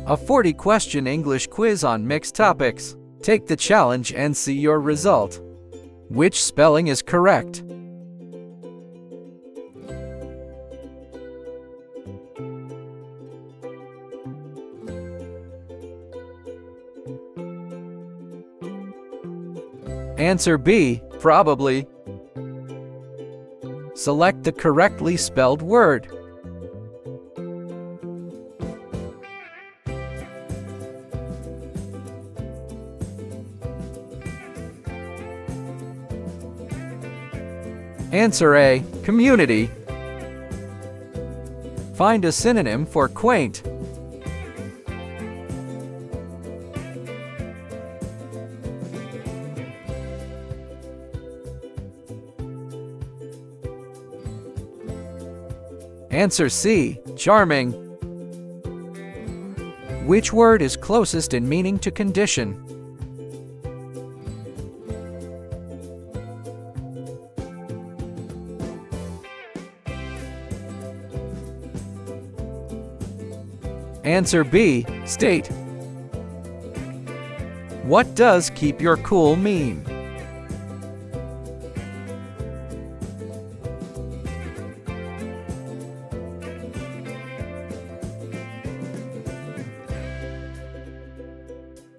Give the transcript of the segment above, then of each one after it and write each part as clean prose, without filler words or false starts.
A 40-question English quiz on mixed topics. Take the challenge and see your result. Which spelling is correct? Answer B, probably. Select the correctly spelled word. Answer A, community. Find a synonym for quaint. Answer C, charming. Which word is closest in meaning to condition? Answer B, state. What does keep your cool mean?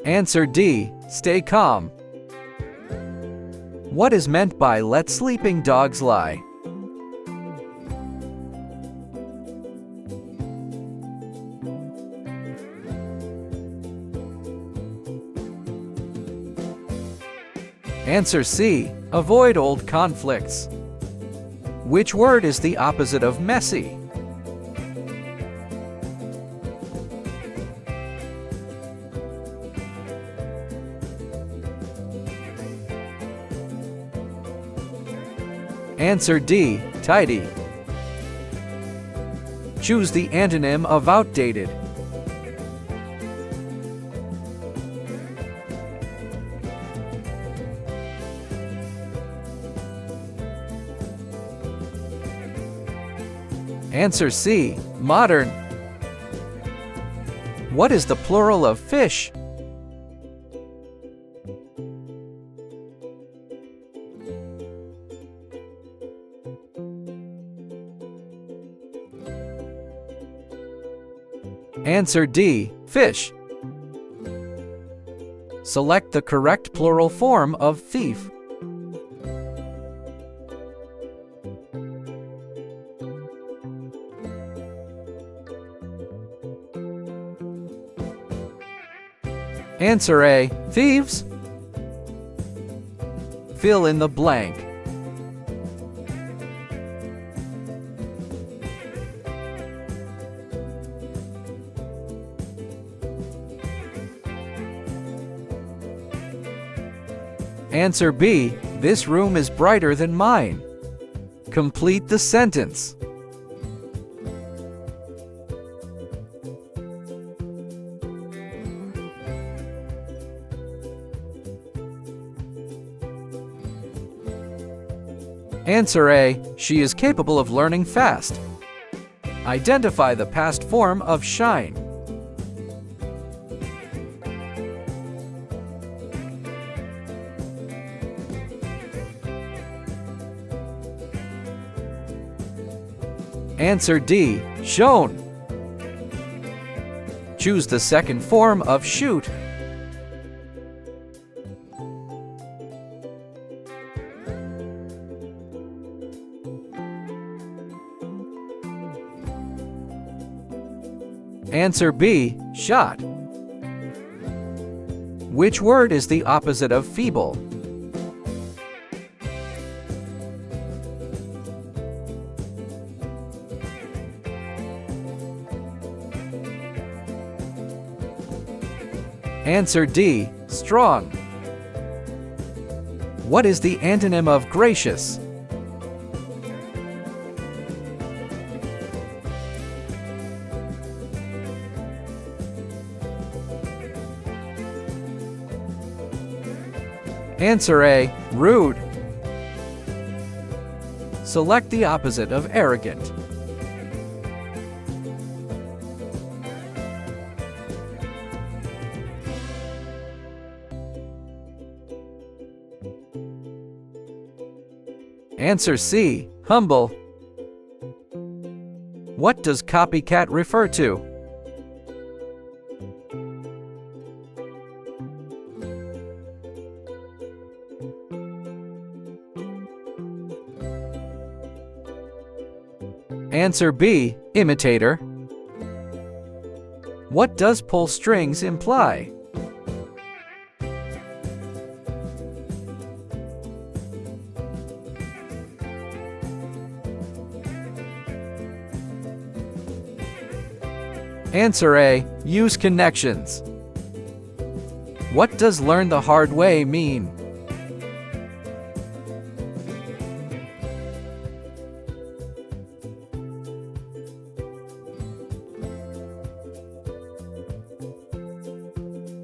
Answer D, stay calm. What is meant by let sleeping dogs lie? Answer C, avoid old conflicts. Which word is the opposite of messy? Answer D, tidy. Choose the antonym of outdated. Answer C, modern. What is the plural of fish? Answer D, fish. Select the correct plural form of thief. Answer A, thieves. Fill in the blank. Answer B, this room is brighter than mine. Complete the sentence. Answer A, she is capable of learning fast. Identify the past form of shine. Answer D, shone. Choose the second form of shoot. Answer B, shot. Which word is the opposite of feeble? Answer D, strong. What is the antonym of gracious? Answer A, rude. Select the opposite of arrogant. Answer C. Humble. What does copycat refer to? Answer B. Imitator. What does pull strings imply? Answer A. Use connections. What does learn the hard way mean?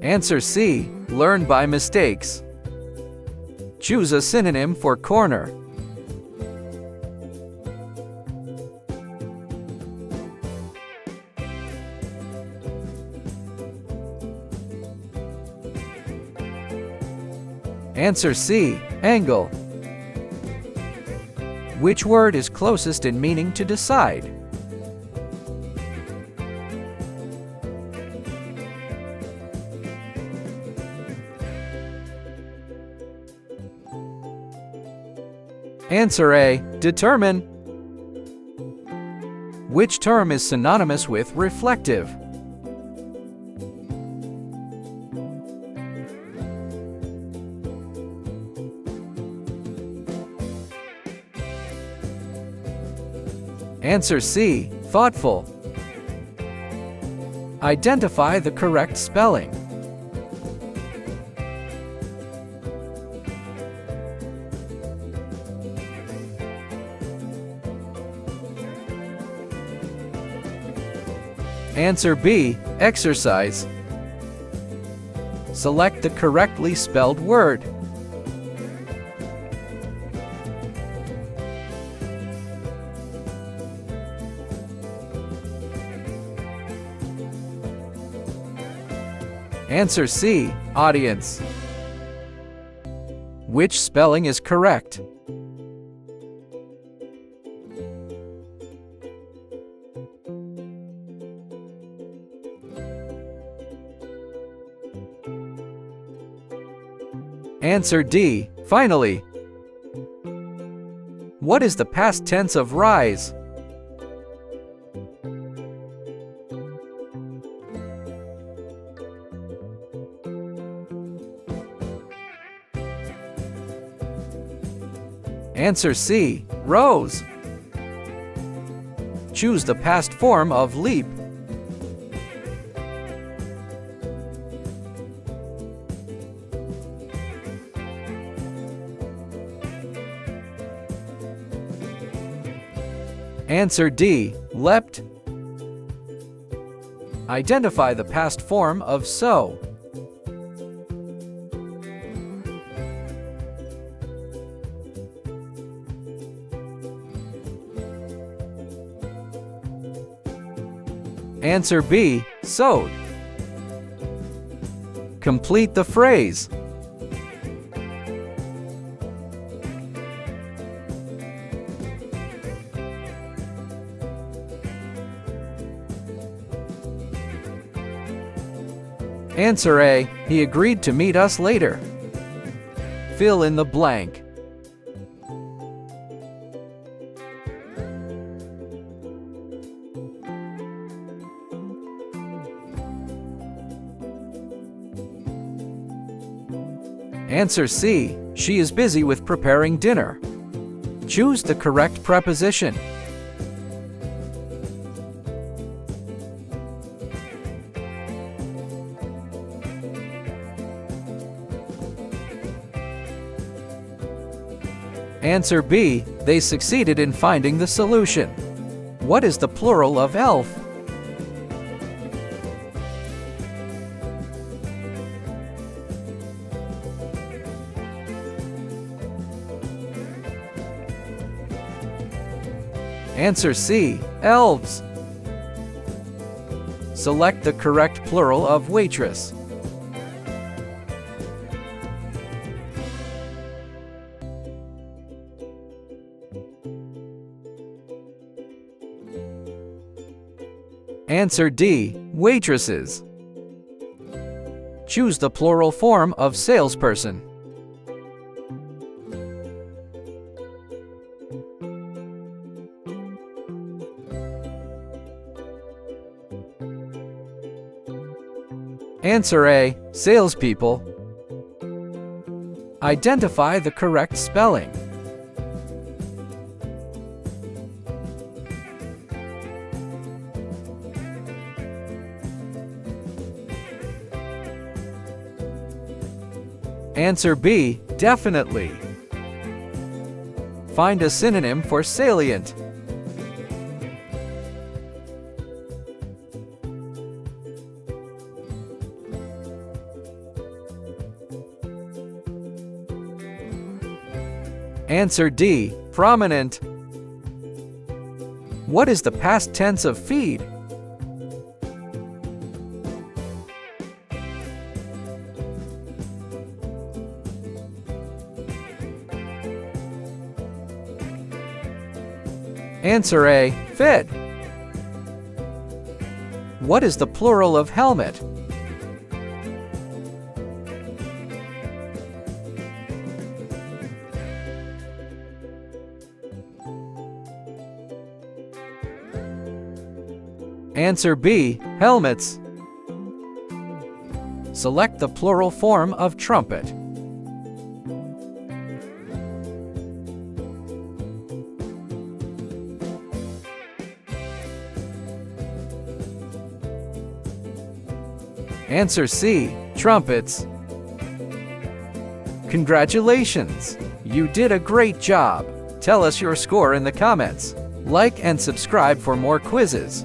Answer C. Learn by mistakes. Choose a synonym for corner. Answer C. Angle. Which word is closest in meaning to decide? Answer A. Determine. Which term is synonymous with reflective? Answer C. Thoughtful. Identify the correct spelling. Answer B. Exercise. Select the correctly spelled word. Answer C. Audience. Which spelling is correct? Answer D. Finally. What is the past tense of rise? Answer C. Rose. Choose the past form of leap. Answer D. Leapt. Identify the past form of sow. Answer B. Sowed. Complete the phrase. Answer A. He agreed to meet us later. Fill in the blank. Answer C. She is busy with preparing dinner. Choose the correct preposition. Answer B. They succeeded in finding the solution. What is the plural of elf? Answer C. Elves. Select the correct plural of waitress. Answer D. Waitresses. Choose the plural form of salesperson. Answer A. Salespeople. Identify the correct spelling. Answer B. Definitely. Find a synonym for salient. Answer D. Prominent. What is the past tense of feed? Answer A. Fed. What is the plural of helmet? Answer B. Helmets. Select the plural form of trumpet. Answer C. Trumpets. Congratulations! You did a great job! Tell us your score in the comments. Like and subscribe for more quizzes.